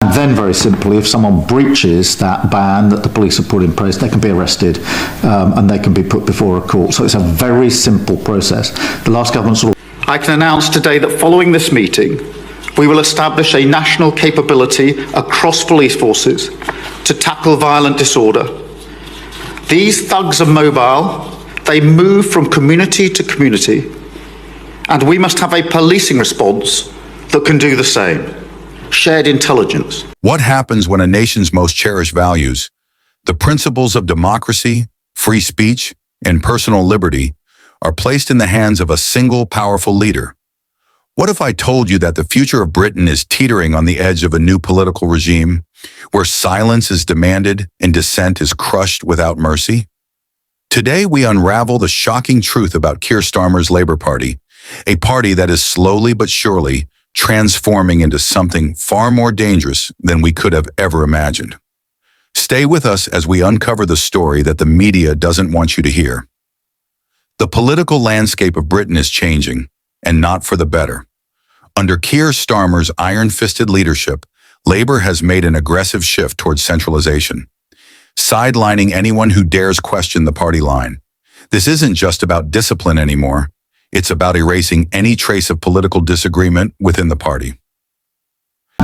And then, very simply, if someone breaches that ban that the police have put in place, they can be arrested and they can be put before a court. So it's a very simple process. The last government sort of... I can announce today that following this meeting, we will establish a national capability across police forces to tackle violent disorder. These thugs are mobile, they move from community to community, and we must have a policing response that can do the same. Shared intelligence. What happens when a nation's most cherished values, the principles of democracy, free speech, and personal liberty, are placed in the hands of a single powerful leader? What if I told you that the future of Britain is teetering on the edge of a new political regime, where silence is demanded and dissent is crushed without mercy? Today, we unravel the shocking truth about Kier Starmer's Labour Party, a party that is slowly but surely transforming into something far more dangerous than we could have ever imagined. Stay with us as we uncover the story that the media doesn't want you to hear. The political landscape of Britain is changing, and not for the better. Under Kier Starmer's iron-fisted leadership, Labour has made an aggressive shift towards centralization, sidelining anyone who dares question the party line. This isn't just about discipline anymore. It's about erasing any trace of political disagreement within the party.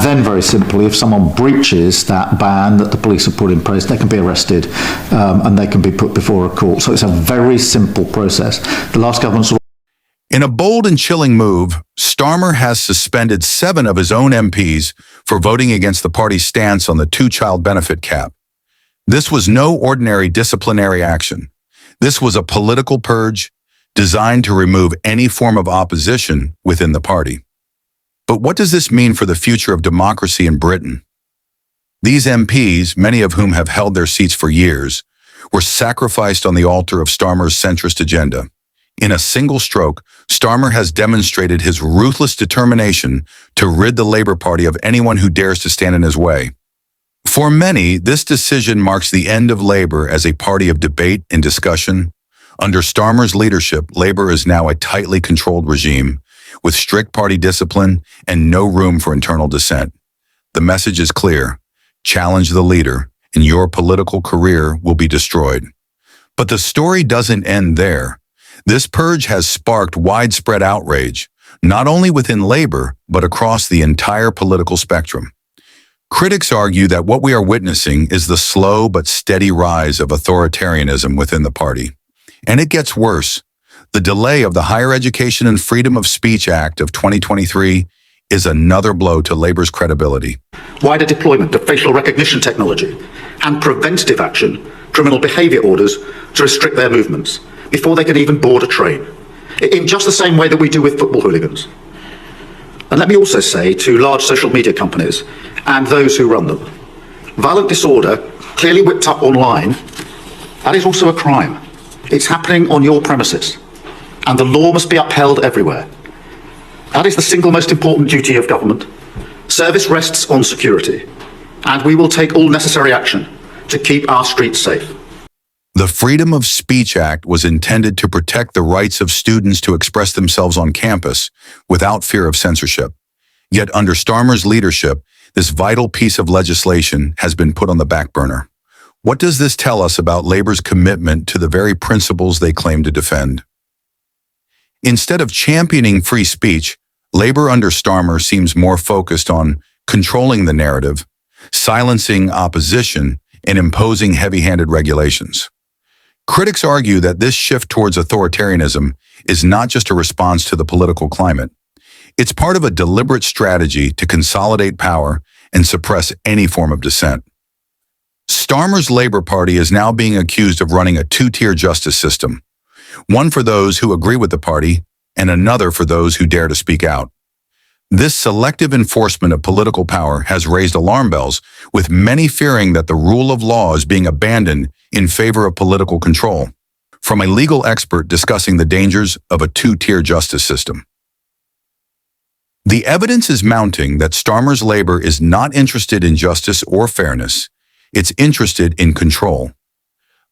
Then, very simply, if someone breaches that ban that the police have put in place, they can be arrested and they can be put before a court. So it's a very simple process. The last government sort of... In a bold and chilling move, Starmer has suspended 7 of his own MPs for voting against the party's stance on the 2-child benefit cap. This was no ordinary disciplinary action. This was a political purge designed to remove any form of opposition within the party. But what does this mean for the future of democracy in Britain? These MPs, many of whom have held their seats for years, were sacrificed on the altar of Starmer's centrist agenda. In a single stroke, Starmer has demonstrated his ruthless determination to rid the Labour Party of anyone who dares to stand in his way. For many, this decision marks the end of Labour as a party of debate and discussion. Under Starmer's leadership, Labour is now a tightly controlled regime, with strict party discipline and no room for internal dissent. The message is clear: challenge the leader, and your political career will be destroyed. But the story doesn't end there. This purge has sparked widespread outrage, not only within Labour, but across the entire political spectrum. Critics argue that what we are witnessing is the slow but steady rise of authoritarianism within the party. And it gets worse. The delay of the Higher Education and Freedom of Speech Act of 2023 is another blow to Labour's credibility. Wider deployment of facial recognition technology and preventative action, criminal behaviour orders to restrict their movements before they can even board a train, in just the same way that we do with football hooligans. And let me also say to large social media companies and those who run them, violent disorder, clearly whipped up online, that is also a crime. It's happening on your premises, and the law must be upheld everywhere. That is the single most important duty of government. Service rests on security, and we will take all necessary action to keep our streets safe. The Freedom of Speech Act was intended to protect the rights of students to express themselves on campus without fear of censorship. Yet under Starmer's leadership, this vital piece of legislation has been put on the back burner. What does this tell us about Labour's commitment to the very principles they claim to defend? Instead of championing free speech, Labour under Starmer seems more focused on controlling the narrative, silencing opposition, and imposing heavy-handed regulations. Critics argue that this shift towards authoritarianism is not just a response to the political climate. It's part of a deliberate strategy to consolidate power and suppress any form of dissent. Starmer's Labour Party is now being accused of running a 2-tier justice system, one for those who agree with the party and another for those who dare to speak out. This selective enforcement of political power has raised alarm bells, with many fearing that the rule of law is being abandoned in favor of political control. From a legal expert discussing the dangers of a 2-tier justice system. The evidence is mounting that Starmer's Labour is not interested in justice or fairness. It's interested in control.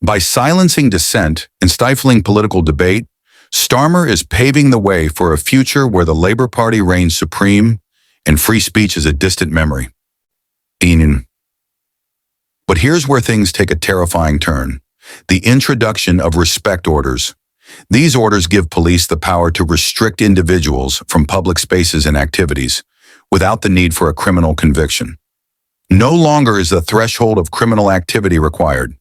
By silencing dissent and stifling political debate, Starmer is paving the way for a future where the Labour Party reigns supreme and free speech is a distant memory. here's where things take a terrifying turn. The introduction of respect orders. These orders give police the power to restrict individuals from public spaces and activities without the need for a criminal conviction. No longer is the threshold of criminal activity required.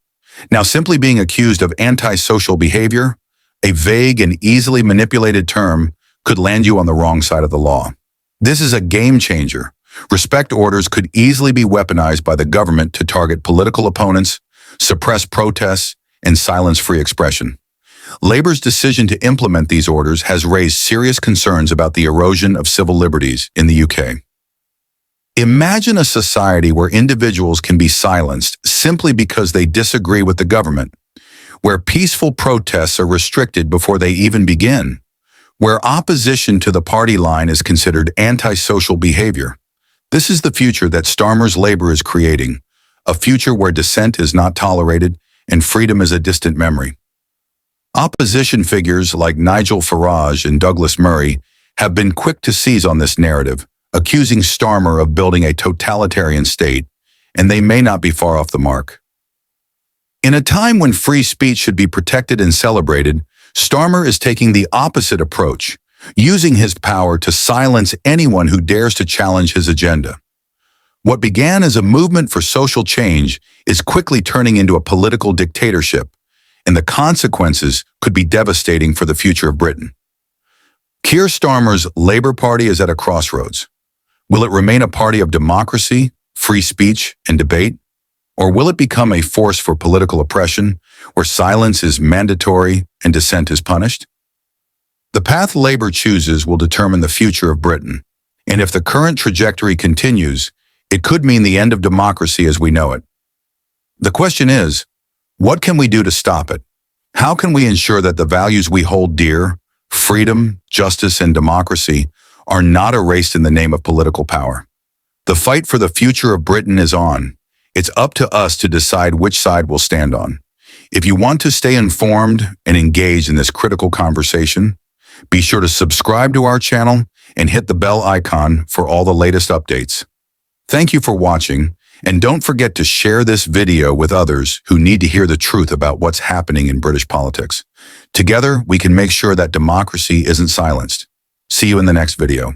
Now, simply being accused of antisocial behavior, a vague and easily manipulated term, could land you on the wrong side of the law. This is a game changer. Respect orders could easily be weaponized by the government to target political opponents, suppress protests, and silence free expression. Labor's decision to implement these orders has raised serious concerns about the erosion of civil liberties in the UK. Imagine a society where individuals can be silenced simply because they disagree with the government, where peaceful protests are restricted before they even begin, where opposition to the party line is considered antisocial behavior. This is the future that Starmer's Labour is creating, a future where dissent is not tolerated and freedom is a distant memory. Opposition figures like Nigel Farage and Douglas Murray have been quick to seize on this narrative, accusing Starmer of building a totalitarian state, and they may not be far off the mark. In a time when free speech should be protected and celebrated, Starmer is taking the opposite approach, using his power to silence anyone who dares to challenge his agenda. What began as a movement for social change is quickly turning into a political dictatorship, and the consequences could be devastating for the future of Britain. Kier Starmer's Labour Party is at a crossroads. Will it remain a party of democracy, free speech, and debate? Or will it become a force for political oppression, where silence is mandatory and dissent is punished? The path Labour chooses will determine the future of Britain, and if the current trajectory continues, it could mean the end of democracy as we know it. The question is, what can we do to stop it? How can we ensure that the values we hold dear, freedom, justice, and democracy, are not erased in the name of political power? The fight for the future of Britain is on. It's up to us to decide which side we'll stand on. If you want to stay informed and engaged in this critical conversation, be sure to subscribe to our channel and hit the bell icon for all the latest updates. Thank you for watching, and don't forget to share this video with others who need to hear the truth about what's happening in British politics. Together, we can make sure that democracy isn't silenced. See you in the next video.